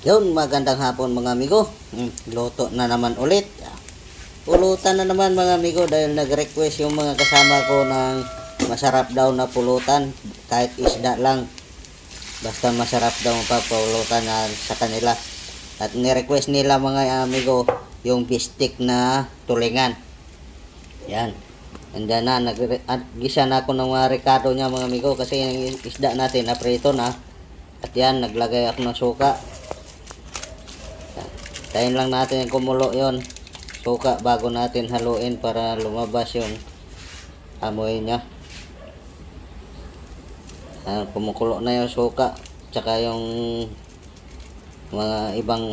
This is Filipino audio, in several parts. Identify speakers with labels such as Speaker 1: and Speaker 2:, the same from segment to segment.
Speaker 1: Yun, magandang hapon mga amigo. Luto na naman ulit. Pulutan na naman mga amigo dahil nag-request yung mga kasama ko ng masarap daw na pulutan. Kahit isda lang. Basta masarap daw ang papulutan na sa kanila. At ni-request nila mga amigo yung bistik na tulingan. Yan. Andiyan na, gisa na ako ng mga rekado niya mga amigo kasi yung isda natin na prito na. At yan, naglagay ako ng suka. Tayin lang natin yung kumulo yon suka bago natin haluin para lumabas yung amoy nya. Kumukulo na yung suka tsaka yung mga ibang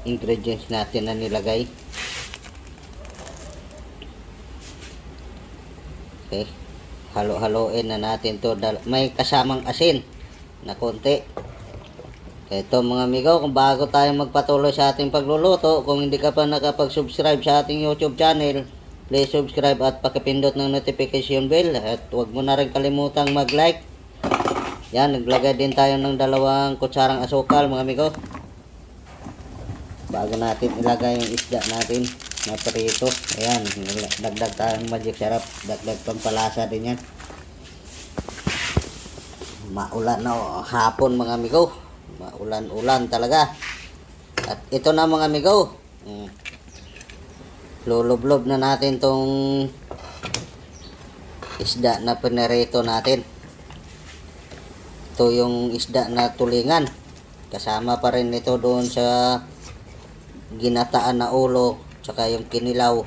Speaker 1: ingredients natin na nilagay. Okay, halo-haloin na natin to. May kasamang asin na konti. Ito mga amigo, kung bago tayo magpatuloy sa ating pagluluto, kung hindi ka pa nakapag-subscribe sa ating YouTube channel, please subscribe at pakipindot ng notification bell. At huwag mo na rin kalimutang mag-like. Yan, naglagay din tayo ng 2 kutsarang asukal mga amigo. Bago natin ilagay yung isda natin na prito. Ayan, dagdag tayong magic sarap. Dagdag pampalasa din yan. Maulan na hapon mga amigo. Maulan-ulan talaga. At ito na mga amigo. Lulublob na natin tong isda na pinarito natin. Ito yung isda na tulingan. Kasama pa rin ito doon sa ginataan na ulo tsaka yung kinilaw.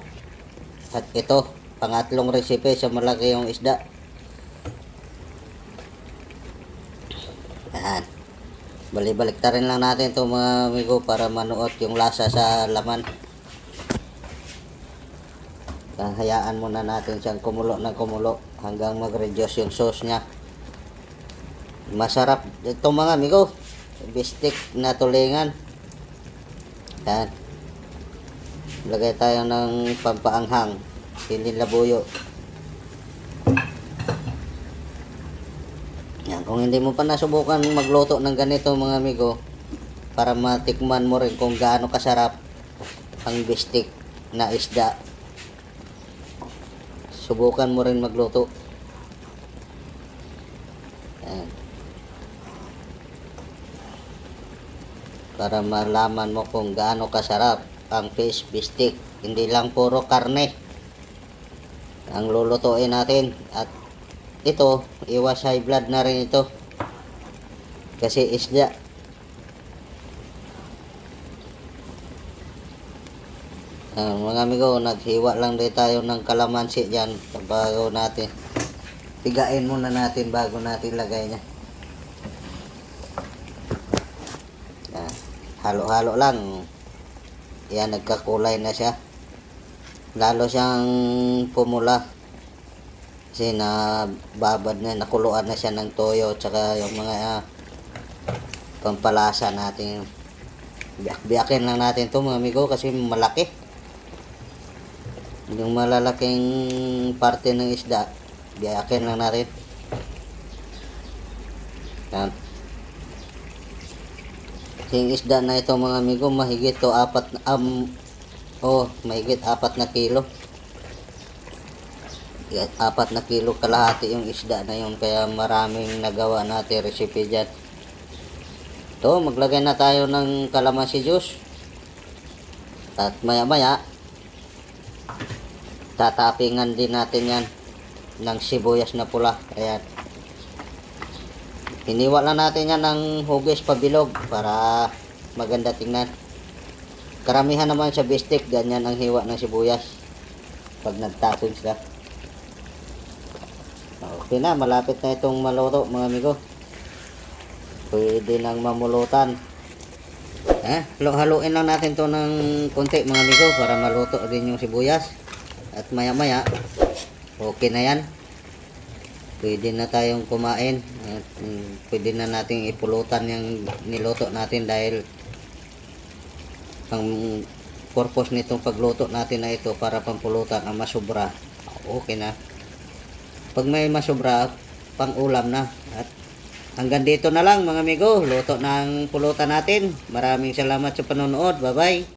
Speaker 1: At ito, pangatlong recipe sa malaki yung isda. Yan. Balik ta rin lang natin ito mga amigo para manuot yung lasa sa laman. Hayaan muna natin siyang kumulo ng kumulo hanggang mag-reduce yung sauce nya. Masarap ito mga amigo, bistik na tulingan. Yan. Lagay tayo ng pampaanghang, hindi labuyo. Yan, kung hindi mo pa nasubukan magluto ng ganito mga amigo, para matikman mo rin kung gaano kasarap ang bistik na isda, subukan mo rin magluto. Yan. Para malaman mo kung gaano kasarap ang fish bistik. Hindi lang puro karne ang lulutuin natin. At ito, iwas high blood na rin ito kasi isda. Mga amigo, naghiwa lang din tayo ng kalamansi dyan bago natin tigain muna natin bago natin lagay nya. Halo-halo lang. Yan, nagkakulay na siya, lalo siyang pumula kasi nababad na, nakuluan na siya ng toyo tsaka yung mga pampalasa natin. Biyak-biyakin lang natin to mga amigo kasi malaki. Yung malalaking parte ng isda, biyakin lang natin. Yan. Yung isda na ito mga amigo, mahigit to mahigit 4 na kilo. 4 na kilo kalahati yung isda na yun, kaya maraming nagawa natin recipe dyan. Ito, maglagay na tayo ng kalamansi juice. At maya maya tatapingan din natin yan ng sibuyas na pula. Ayan, hiniwa lang natin yan ng hugis pabilog para maganda tingnan. Karamihan naman sa bistik ganyan ang hiwa ng sibuyas pag nagtapon sila. Okay na, malapit na itong maluto mga amigo. Pwede nang mamulutan. Haluin lang natin to ng konti mga amigo para maluto din yung sibuyas. At maya maya okay na yan. Pwede na tayong kumain. At pwede na nating ipulutan yung niluto natin dahil ang purpose nitong pagluto natin na ito para pampulutan ang masobra. Okay na. Pag may masobra, pang ulam na. At hanggang dito na lang mga amigo. Luto ng pulutan natin. Maraming salamat sa panonood. Bye-bye.